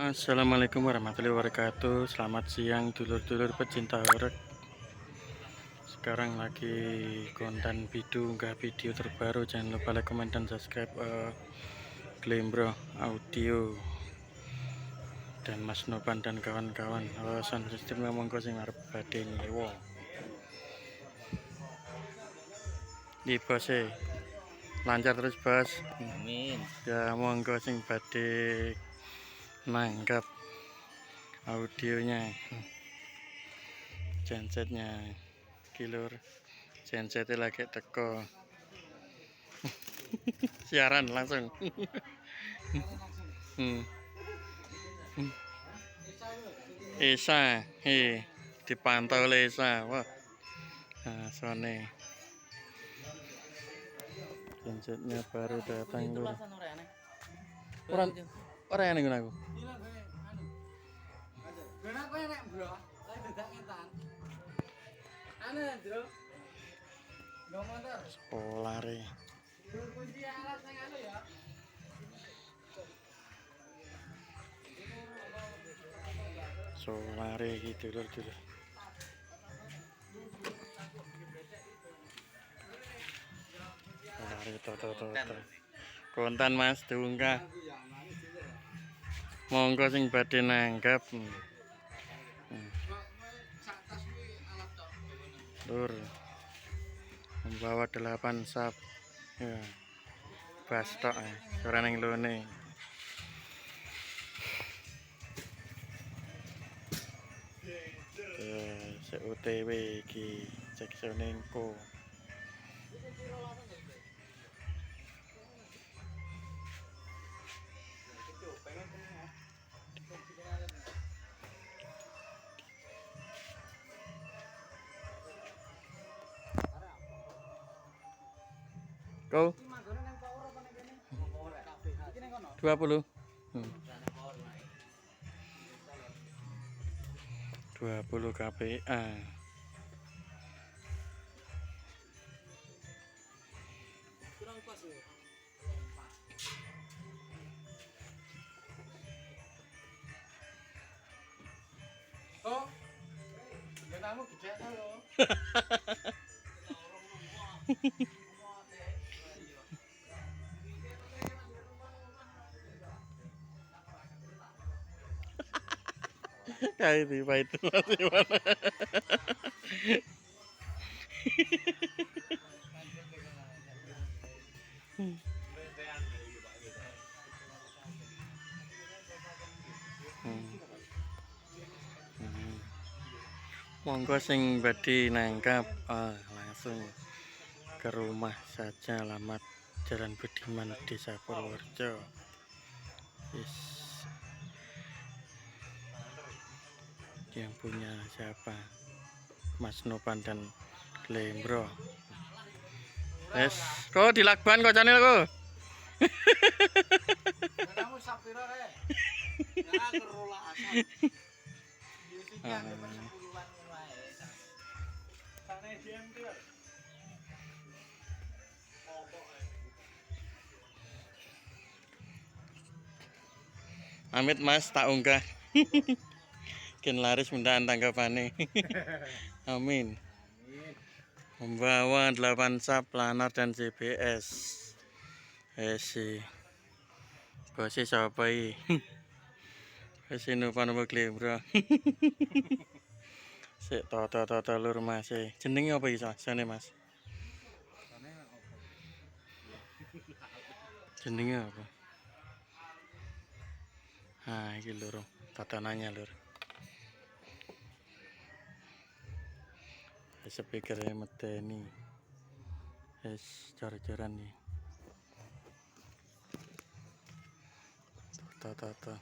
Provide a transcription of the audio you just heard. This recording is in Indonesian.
Assalamualaikum warahmatullahi wabarakatuh. Selamat siang dulur-dulur pecinta horor. Sekarang lagi konten unggah video terbaru. Jangan lupa like, komen, dan subscribe Glembro Audio dan Mas Nopan dan kawan-kawan. Sound system monggo sing arep badhe nyewa. Di bos lancar terus bos. Amin. Ya monggo sing badhe nanggap audionya, gensetnya kilur, gensetnya lagi teko siaran langsung. Esa, dipantau oleh Esa. Wah, nah, Sone gensetnya baru datang lur. Orang yang nengok aku. Polare. Solare gitu lur. Solare toto. Kontan Mas diunggah. Monggo sing badhe nanggap. Lur. Membawa 8 sub. Ya. Bastok ora ning lone. OTW iki cek sonengko. Kau 20. 20 kPa. Oh, genamu gede lho. Kayak tiba itu masih mana? Monggo sing badhe nangkap langsung ke rumah saja, alamat Jalan Budiman, Desa Purworejo. Yang punya siapa? Mas Nopan dan Glembro. Kok dilakban kocane kok. Kamu sapiro rek? Ya kerola asal. Biasanya sampai 10-an wae. Sane DM tuh. Amit Mas tak unggah. Ken laris mintaan tanggapane. Amin. Membawa 8 sub, planar dan CBS. Bosi sapa iki? Wis Nopan apa Glembro. Sik toto lur Mas. Jenenge apa iki sane Mas? Jenenge apa? Nah, iki lur, tatanannya lur. Speakernya medeni. Jar-jaran nih. Tata.